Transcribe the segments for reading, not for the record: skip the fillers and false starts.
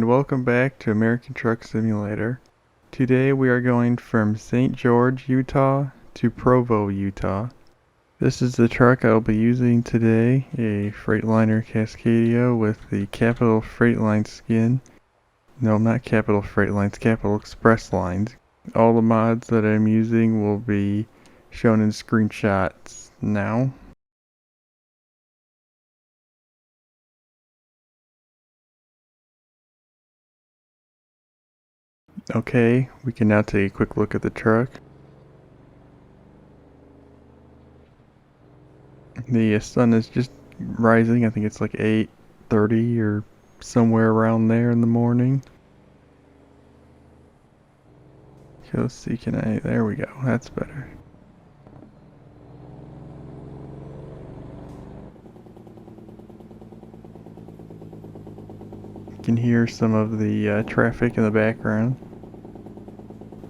and welcome back to American Truck Simulator. Today we are going from St. George, Utah to Provo, Utah. This is the truck I'll be using today, a Freightliner Cascadia with the Capital Freightline skin. No, not Capital Freightlines, Capital Express lines. All the mods that I'm using will be shown in screenshots now. Okay, we can now take a quick look at the truck. The sun is just rising. I think it's like 8:30 or somewhere around there in the morning. Okay, let's see, there we go, that's better. You can hear some of the traffic in the background.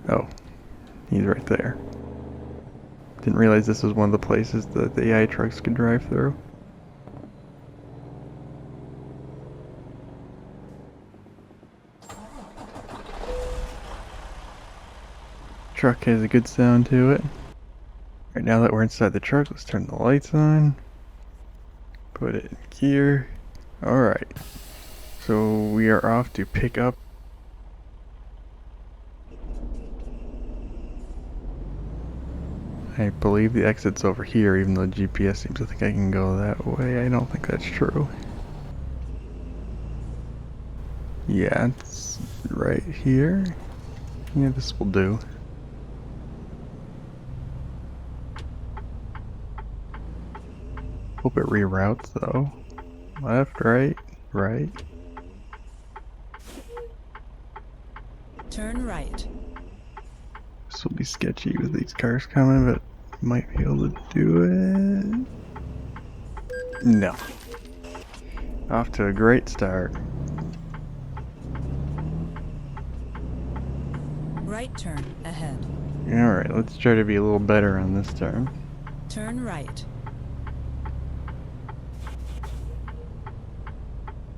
Oh, he's right there. Didn't realize this was one of the places that the AI trucks could drive through. Truck has a good sound to it. Right now that we're inside the truck, let's turn the lights on. Put it in gear. Alright. So we are off to pick up. I believe the exit's over here, even though GPS seems to think I can go that way. I don't think that's true. Yeah, it's right here. Yeah, this will do. Hope it reroutes though. Left, right, right. Turn right. This will be sketchy with these cars coming, but might be able to do it. No. Off to a great start. Right turn ahead. Alright, let's try to be a little better on this turn. Turn right.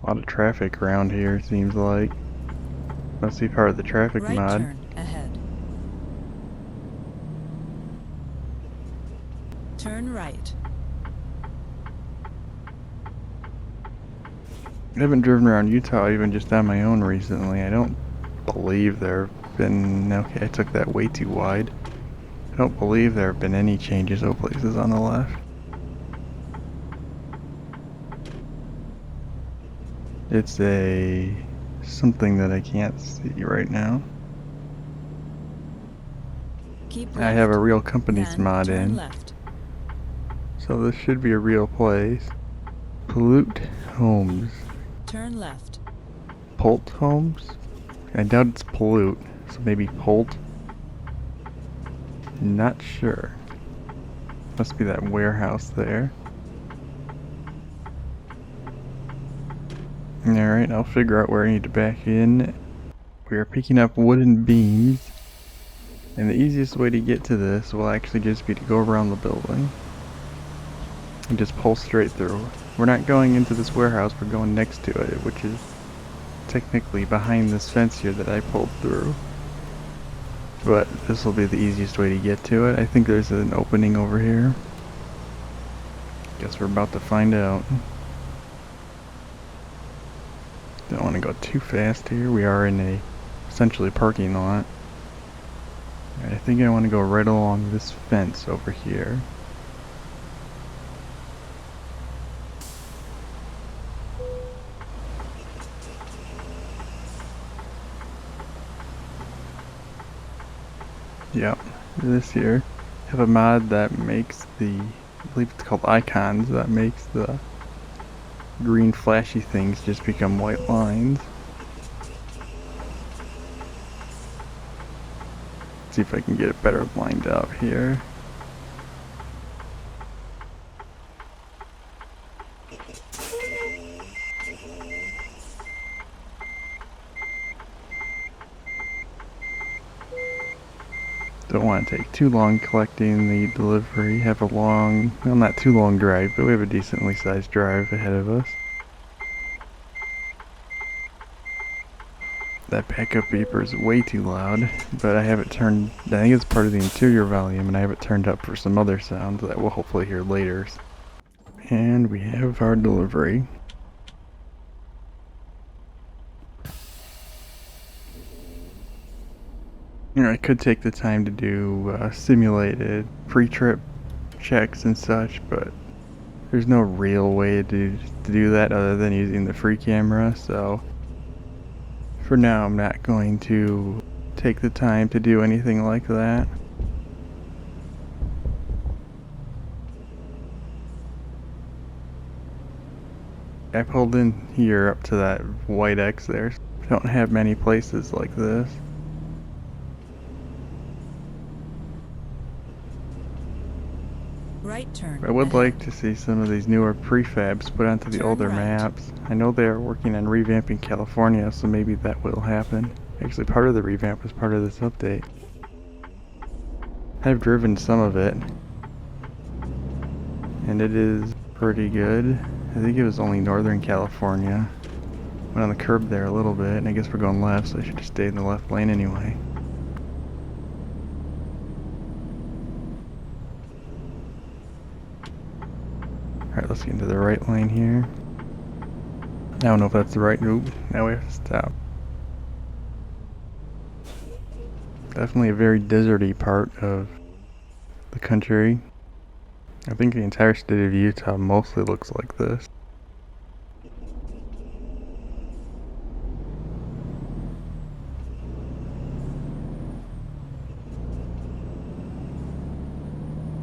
A lot of traffic around here, seems like. Must be part of the traffic Right mod. turn ahead. Turn right. I haven't driven around Utah even just on my own recently. I don't believe there have been... Okay, I took that way too wide. I don't believe there have been any changes of places on the left. It's something that I can't see right now. Keep left. I have a real company's Then mod turn in. left. So this should be a real place. Pollute Homes. Turn left. Pult Homes? I doubt it's Pollute, so maybe Pult? Not sure. Must be that warehouse there. Alright, I'll figure out where I need to back in. We are picking up wooden beams. And the easiest way to get to this will actually just be to go around the building. And just pull straight through. We're not going into this warehouse, we're going next to it, which is technically behind this fence here that I pulled through. But this will be the easiest way to get to it. I think there's an opening over here. Guess we're about to find out. Don't want to go too fast here. We are in a essentially parking lot. I think I want to go right along this fence over here. Yep, this here. Have a mod that makes I believe it's called icons, that makes the green flashy things just become white lines. See if I can get it better lined up here. Don't want to take too long collecting the delivery. Have a long, well, not too long drive, but we have a decently sized drive ahead of us. That backup beeper is way too loud, but I have it turned, I think it's part of the interior volume, and I have it turned up for some other sounds that we'll hopefully hear later. And we have our delivery. I could take the time to do simulated pre-trip checks and such, but there's no real way to do that other than using the free camera, so for now I'm not going to take the time to do anything like that. I pulled in here up to that white X there. Don't have many places like this. Right turn. I would ahead. like to see some of these newer prefabs put onto the Turn older right. maps. I know they are working on revamping California, so maybe that will happen. Actually, part of the revamp was part of this update. I've driven some of it, and it is pretty good. I think it was only Northern California. Went on the curb there a little bit, and I guess we're going left, so I should just stay in the left lane anyway. Alright, let's get into the right lane here. I don't know if that's the right route. Now we have to stop. Definitely a very deserty part of the country. I think the entire state of Utah mostly looks like this.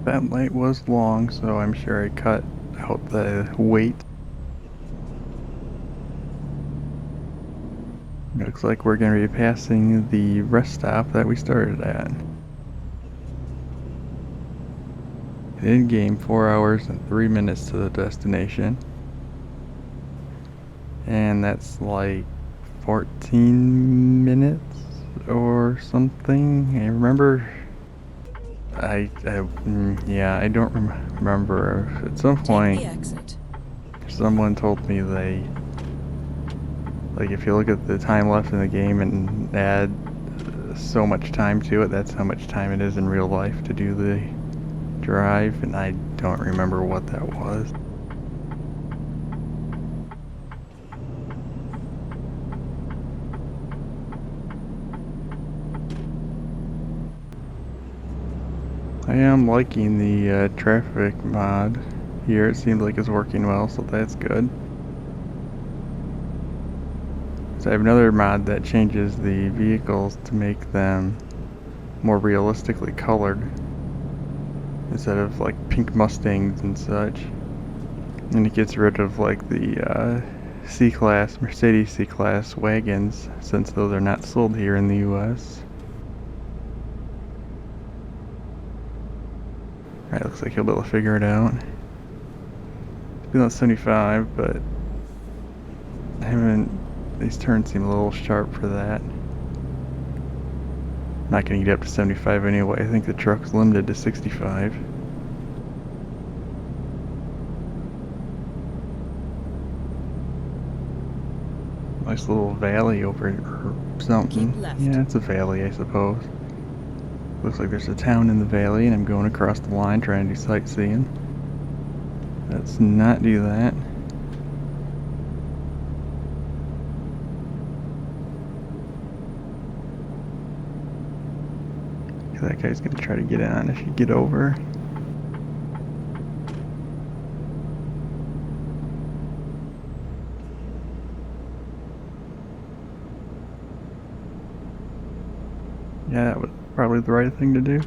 That light was long, so I'm sure I cut out the wait. Looks like we're going to be passing the rest stop that we started at. In game, 4 hours and 3 minutes to the destination. And that's like 14 minutes or something. I remember. Yeah, I don't remember. At some Take point, the exit. someone told me they, like, if you look at the time left in the game and add so much time to it, that's how much time it is in real life to do the drive, and I don't remember what that was. I am liking the traffic mod here. It seems like it's working well, so that's good. So I have another mod that changes the vehicles to make them more realistically colored, instead of like pink Mustangs and such. And it gets rid of like the C-Class, Mercedes C-Class wagons, since those are not sold here in the US. Alright, looks like he'll be able to figure it out. It's been on 75, but I haven't. These turns seem a little sharp for that. Not gonna get up to 75 anyway. I think the truck's limited to 65. Nice little valley over or something. Keep left. Yeah, it's a valley, I suppose. Looks like there's a town in the valley, and I'm going across the line trying to do sightseeing. Let's not do that. That guy's gonna try to get on if you get over. Yeah, that was probably the right thing to do. It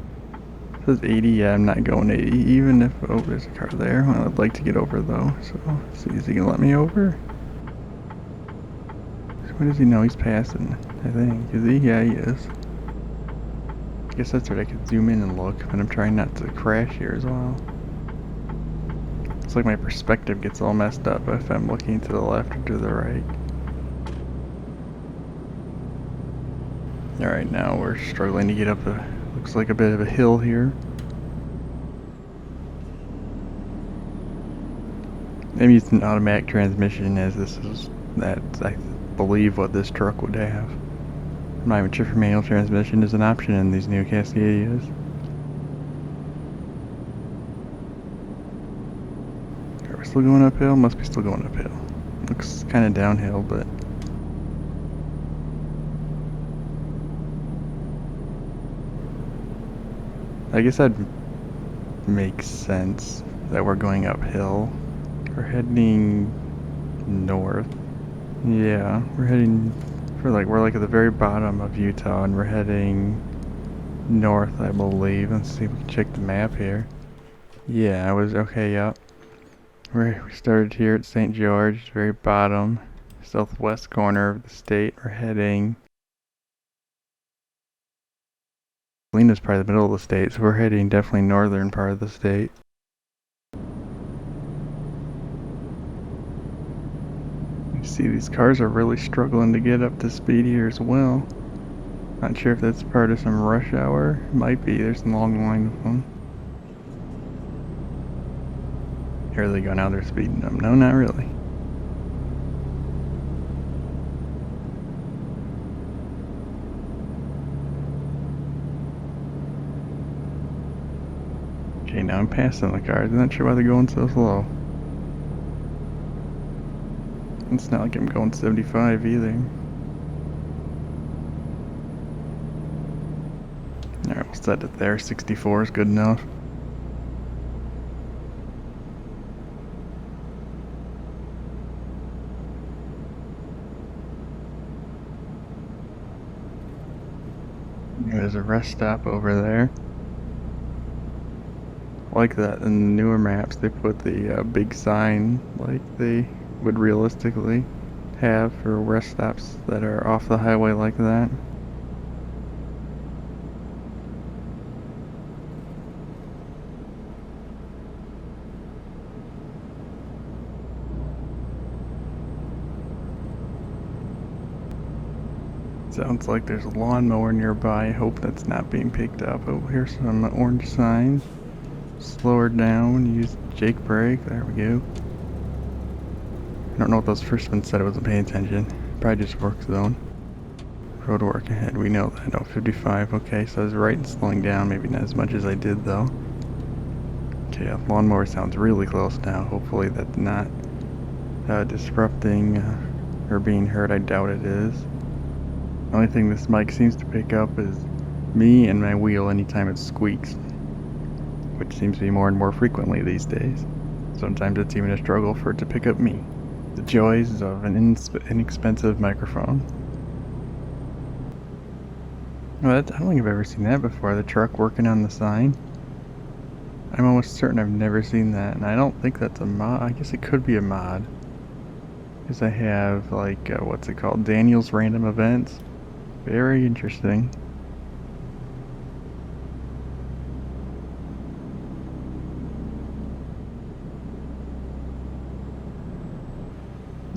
says 80, yeah, I'm not going 80, even if, oh, there's a car there. Well, I'd like to get over though, so see if he can let me over. So what does he know he's passing, I think. Is he? Yeah, he is. I guess that's right, I could zoom in and look, but I'm trying not to crash here as well. It's like my perspective gets all messed up if I'm looking to the left or to the right. Alright, now we're struggling to get up a, looks like a bit of a hill here. I'm using an automatic transmission, as this is, that's, I believe, what this truck would have. I'm not even sure if manual transmission is an option in these new Cascadias. Are we still going uphill? Must be still going uphill. Looks kind of downhill, but... I guess that makes sense that we're going uphill. We're heading north. Yeah, we're heading we're like at the very bottom of Utah and we're heading north, I believe. Let's see if we can check the map here. Yeah, I was okay, yep. We started here at St. George, very bottom, southwest corner of the state. We're heading... Selena's probably the middle of the state, so we're heading definitely northern part of the state. You see these cars are really struggling to get up to speed here as well. Not sure if that's part of some rush hour. Might be, there's a long line of them. Here they go, now they're speeding up. No, not really. Okay, now I'm passing the cars. I'm not sure why they're going so slow. It's not like I'm going 75 either. Alright, we'll set it there. 64 is good enough. There's a rest stop over there. Like that in the newer maps, they put the big sign like they would realistically have for rest stops that are off the highway like that. Sounds like there's a lawnmower nearby. I hope that's not being picked up. Oh, here's some orange signs. Slow her down, use Jake brake. There we go. I don't know what those first ones said. I wasn't paying attention. Probably just work zone. Road work ahead. We know that. Oh, 55. Okay, so I was right in slowing down. Maybe not as much as I did though. Okay, lawnmower sounds really close now. Hopefully that's not disrupting or being heard. I doubt it is. The only thing this mic seems to pick up is me and my wheel anytime it squeaks, which seems to be more and more frequently these days. Sometimes it's even a struggle for it to pick up me. The joys of an inexpensive microphone. Well, I don't think I've ever seen that before, the truck working on the sign. I'm almost certain I've never seen that, and I don't think that's a mod. I guess it could be a mod. Because I have, like, what's it called? Daniel's Random Events. Very interesting.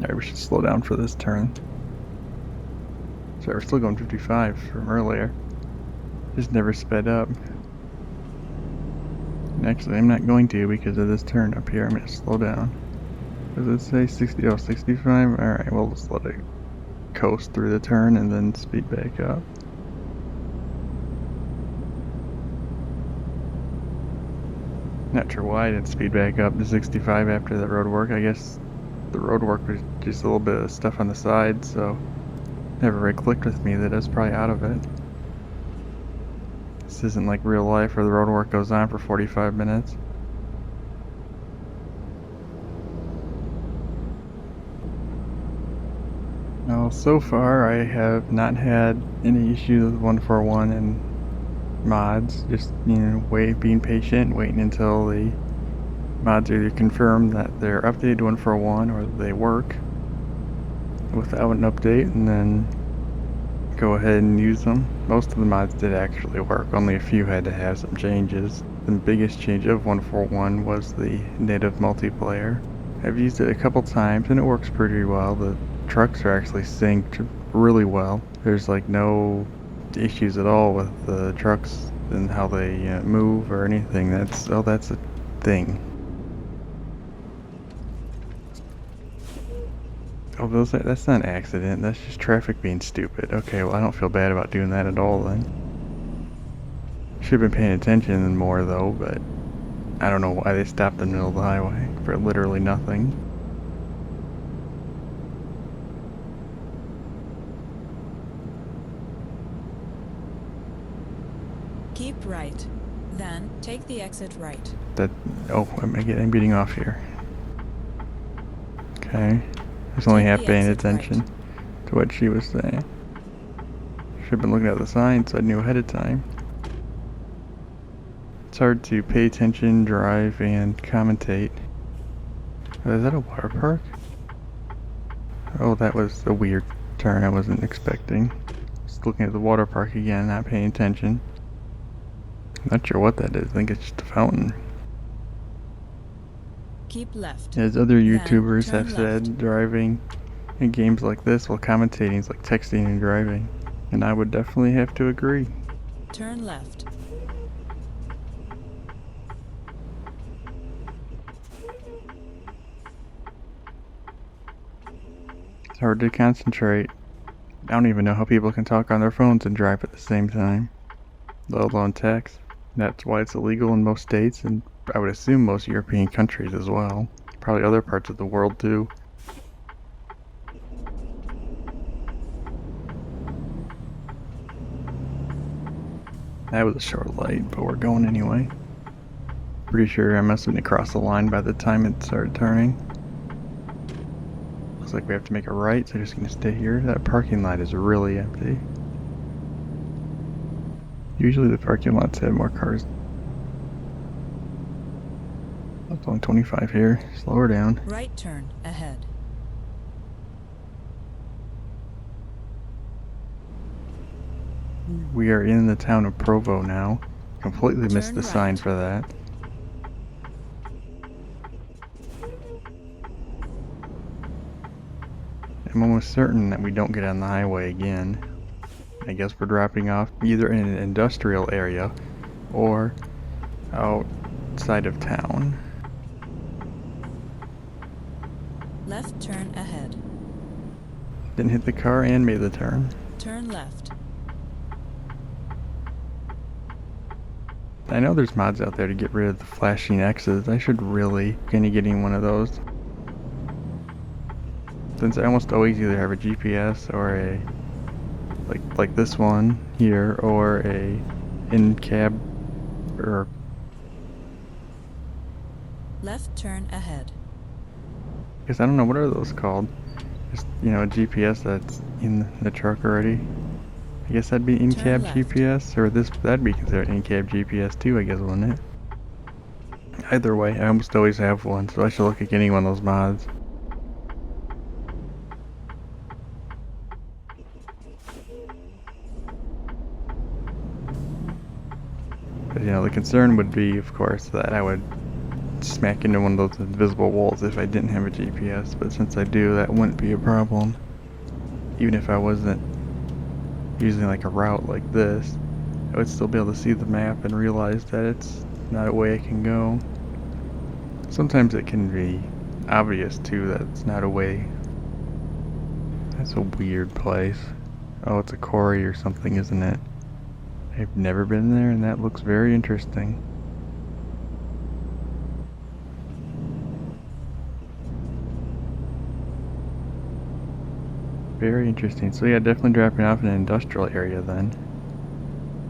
Alright, we should slow down for this turn. Sorry, we're still going 55 from earlier. Just never sped up. And actually, I'm not going to because of this turn up here. I'm going to slow down. Does it say 60? Oh, 65? Alright, we'll just let it coast through the turn and then speed back up. Not sure why I didn't speed back up to 65 after the road work. I guess the road work was just a little bit of stuff on the side, so never really clicked with me that I was probably out of it. This isn't like real life where the road work goes on for 45 minutes. Well, so far I have not had any issues with 141 and mods. Just, you know, being patient, waiting until the mods either confirm that they're updated to 141 or they work without an update, and then go ahead and use them. Most of the mods did actually work, only a few had to have some changes. The biggest change of 141 was the native multiplayer. I've used it a couple times and it works pretty well. The trucks are actually synced really well. There's like no issues at all with the trucks and how they move or anything. That's a thing. Oh, that's not an accident. That's just traffic being stupid. Okay, well, I don't feel bad about doing that at all then. Should have been paying attention more though, but I don't know why they stopped in the middle of the highway for literally nothing. Keep right. Then take the exit right. Oh, I'm getting off here. Okay. I was only Take half the paying exit attention to what she was saying. Should have been looking at the sign so I knew ahead of time. It's hard to pay attention, drive, and commentate. Is that a water park? Oh, that was a weird turn I wasn't expecting. Just looking at the water park again, not paying attention. Not sure what that is. I think it's just a fountain. Keep left. As other Then YouTubers turn have said, driving in games like this while commentating is like texting and driving. And I would definitely have to agree. Turn left. It's hard to concentrate. I don't even know how people can talk on their phones and drive at the same time, let alone text. That's why it's illegal in most states, and I would assume most European countries as well. Probably other parts of the world too. That was a short light, but we're going anyway. Pretty sure I must have crossed the line by the time it started turning. Looks like we have to make a right, so I'm just gonna stay here. That parking lot is really empty. Usually the parking lots have more cars. It's only 25 here. Slow her down. Right turn ahead. We are in the town of Provo now. Completely missed Turn the sign right. for that. I'm almost certain that we don't get on the highway again. I guess we're dropping off either in an industrial area or outside of town. Left turn ahead. Didn't hit the car and made the turn. Turn left. I know there's mods out there to get rid of the flashing X's. I should really gonna getting one of those. Since I almost always either have a GPS or a like this one here, or a in-cab or Left turn ahead. because I don't know what are those called. Just a GPS that's in the truck already. I guess that'd be in-cab left. GPS, or that'd be considered in-cab GPS too, I guess, wouldn't it? Either way, I almost always have one, so I should look at getting one of those mods. But the concern would be, of course, that I would smack into one of those invisible walls if I didn't have a GPS, but since I do, that wouldn't be a problem. Even if I wasn't using like a route like this, I would still be able to see the map and realize that it's not a way I can go. Sometimes it can be obvious too that it's not a way. That's a weird place. Oh, it's a quarry or something, isn't it? I've never been there, and that looks very interesting. Very interesting. So yeah, definitely dropping off in an industrial area then.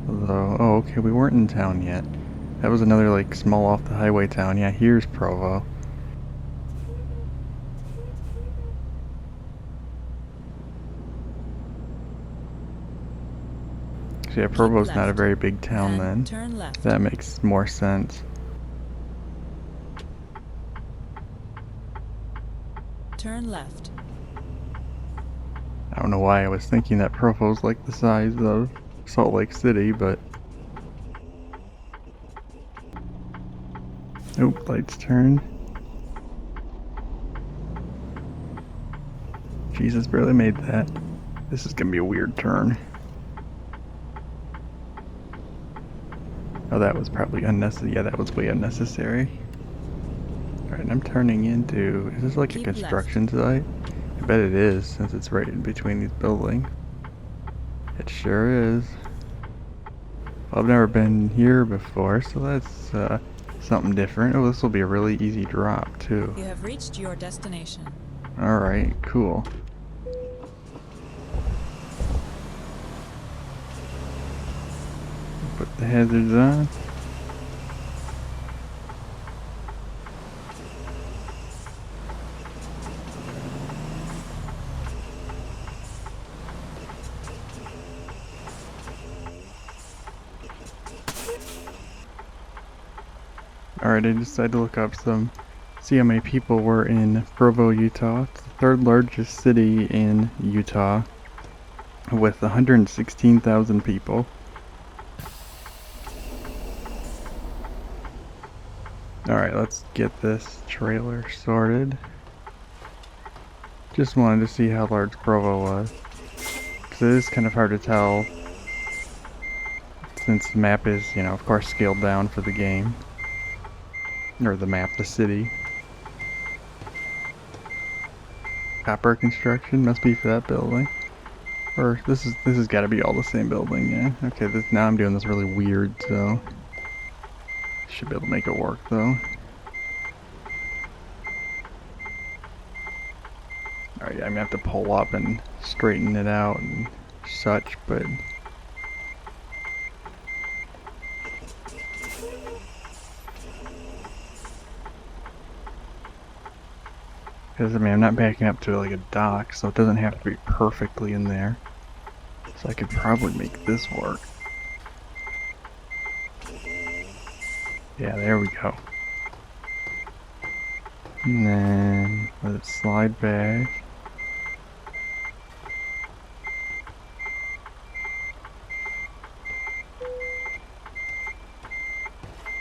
Although, oh okay, we weren't in town yet. That was another like small off the highway town. Yeah, here's Provo. So yeah, Provo's not a left. very big town then. Turn left. That makes more sense. Turn left. I don't know why I was thinking that Provo's like the size of Salt Lake City, but... Nope, lights turned. Jesus, barely made that. This is gonna be a weird turn. Oh, that was probably unnecessary. Yeah, that was way unnecessary. Alright, I'm turning into... Is this like Keep a construction site? I bet it is, since it's right in between these buildings. It sure is. Well, I've never been here before, so that's something different. Oh, this will be a really easy drop, too. You have reached your destination. Alright, cool. Put the hazards on. Alright, I decided to look up see how many people were in Provo, Utah. It's the third largest city in Utah with 116,000 people. Alright, let's get this trailer sorted. Just wanted to see how large Provo was, because it is kind of hard to tell since the map is, you know, of course scaled down for the game. Or the map, the city. Copper construction must be for that building. Or this has got to be all the same building, yeah. Okay, now I'm doing this really weird, so should be able to make it work though. Alright, I'm gonna have to pull up and straighten it out and such, but because I mean I'm not backing up to like a dock, so it doesn't have to be perfectly in there. So I could probably make this work. Yeah, there we go. And then let it slide back.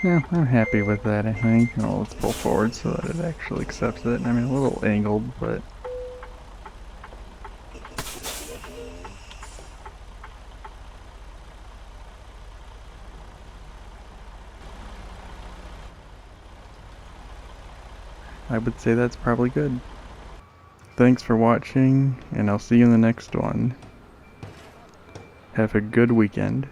Yeah, I'm happy with that, I think. Oh, let's pull forward so that it actually accepts it. I mean, a little angled, but I would say that's probably good. Thanks for watching, and I'll see you in the next one. Have a good weekend.